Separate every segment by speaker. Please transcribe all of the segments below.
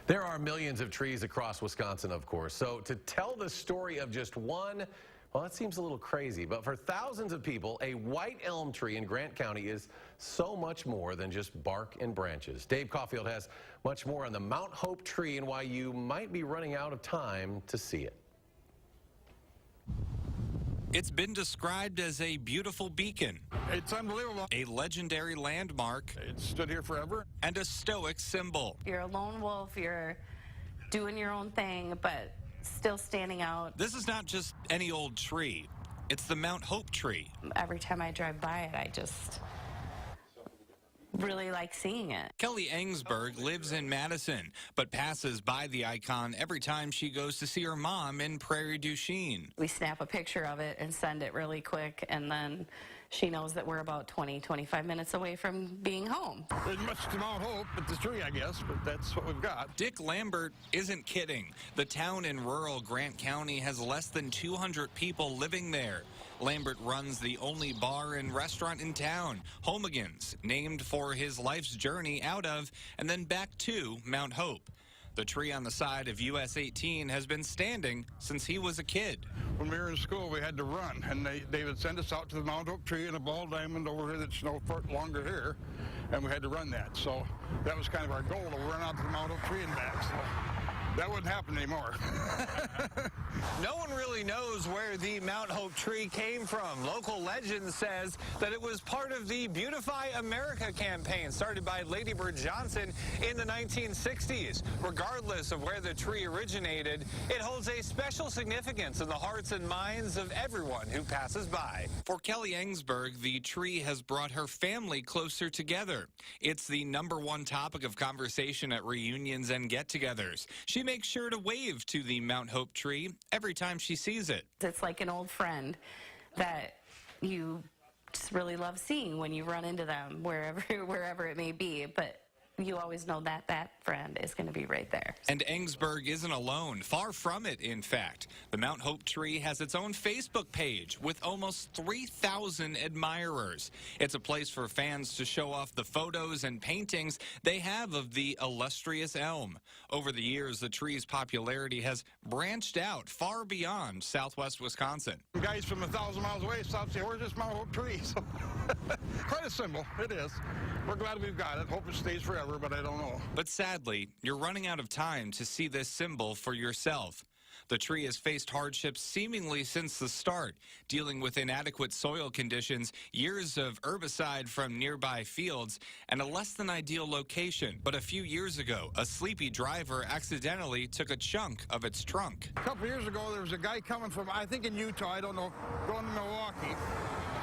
Speaker 1: There are millions of trees across Wisconsin, of course. So to tell the story of just one, well, that seems a little crazy. But for thousands of people, a white elm tree in Grant County is so much more than just bark and branches. Dave Caulfield has much more on the Mount Hope tree and why you might be running out of time to see it.
Speaker 2: It's been described as a beautiful beacon.
Speaker 3: It's unbelievable.
Speaker 2: A legendary landmark.
Speaker 3: It's stood here forever.
Speaker 2: And a stoic symbol.
Speaker 4: You're a lone wolf, you're doing your own thing, but still standing out.
Speaker 2: This is not just any old tree. It's the Mount Hope tree.
Speaker 4: Every time I drive by it, I just really like seeing it.
Speaker 2: Kelly Engsberg lives in Madison, but passes by the icon every time she goes to see her mom in Prairie du Chien.
Speaker 4: We snap a picture of it and send it really quick, and then she knows that we're about 20-25 minutes away from being home.
Speaker 3: There's much to Mount Hope at the tree, I guess, but that's what we've got.
Speaker 2: Dick Lambert isn't kidding. The town in rural Grant County has less than 200 people living there. Lambert runs the only bar and restaurant in town, Homegans, named for his life's journey out of and then back to Mount Hope. The tree on the side of US 18 has been standing since he was a kid.
Speaker 3: When we were in school, we had to run, and they would send us out to the Mount Hope tree and a ball diamond over here that's no foot longer here, and we had to run that. So that was kind of our goal, to run out to the Mount Hope tree and back. So that wouldn't happen anymore.
Speaker 5: No one really knows where the Mount Hope tree came from. Local legend says that it was part of the Beautify America campaign started by Lady Bird Johnson in the 1960s. Regardless of where the tree originated, it holds a special significance in the hearts and minds of everyone who passes by.
Speaker 2: For Kelly Engsberg, the tree has brought her family closer together. It's the #1 topic of conversation at reunions and get-togethers. She makes sure to wave to the Mount Hope tree every time she sees it.
Speaker 4: It's like an old friend that you just really love seeing when you run into them, wherever it may be. But you always know that that friend is going to be right there.
Speaker 2: And Engsberg isn't alone. Far from it, in fact. The Mount Hope tree has its own Facebook page with almost 3,000 admirers. It's a place for fans to show off the photos and paintings they have of the illustrious elm. Over the years, the tree's popularity has branched out far beyond southwest Wisconsin.
Speaker 3: Guys from 1,000 miles away stop and say, where's this Mount Hope tree? So, quite a symbol, it is. We're glad we've got it. Hope it stays forever, but I don't know.
Speaker 2: But sadly, you're running out of time to see this symbol for yourself. The tree has faced hardships seemingly since the start, dealing with inadequate soil conditions, years of herbicide from nearby fields, and a less than ideal location. But a few years ago, a sleepy driver accidentally took a chunk of its trunk.
Speaker 3: A couple years ago, there was a guy coming from, I think in Utah, I don't know, going to Milwaukee.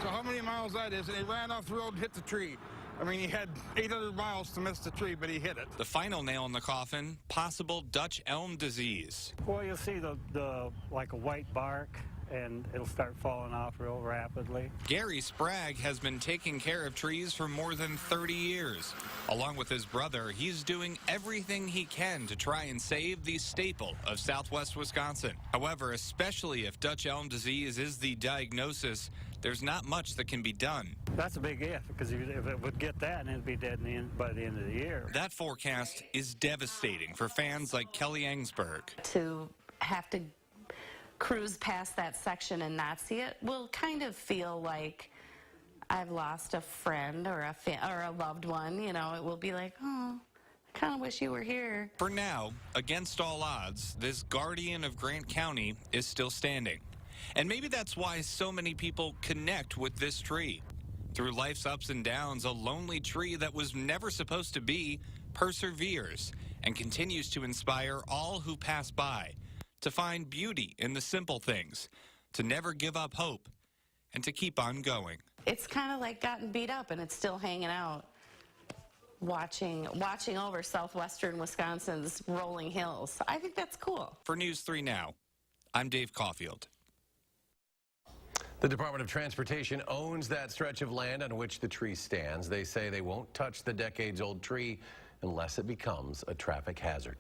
Speaker 3: So how many miles that is, and he ran off the road and hit the tree. I mean, he had 800 miles to miss the tree, but he hit it.
Speaker 2: The final nail in the coffin, possible Dutch elm disease.
Speaker 6: Well, you'll see the like a white bark, and it'll start falling off real rapidly.
Speaker 2: Gary Sprague has been taking care of trees for more than 30 years. Along with his brother, he's doing everything he can to try and save the staple of southwest Wisconsin. However, especially if Dutch elm disease is the diagnosis, there's not much that can be done.
Speaker 6: That's a big if, because if it would get that, and it'd be dead by the end of the year.
Speaker 2: That forecast is devastating for fans like Kelly Engsberg.
Speaker 4: To have to cruise past that section and not see it will kind of feel like I've lost a friend or a loved one. You know, it will be like, oh, I kind of wish you were here.
Speaker 2: For now, against all odds, this guardian of Grant County is still standing. And maybe that's why so many people connect with this tree. Through life's ups and downs, a lonely tree that was never supposed to be perseveres and continues to inspire all who pass by to find beauty in the simple things, to never give up hope, and to keep on going.
Speaker 4: It's kind of like gotten beat up and it's still hanging out, watching over southwestern Wisconsin's rolling hills. I think that's cool.
Speaker 2: For News 3 Now, I'm Dave Caulfield.
Speaker 1: The Department of Transportation owns that stretch of land on which the tree stands. They say they won't touch the decades-old tree unless it becomes a traffic hazard.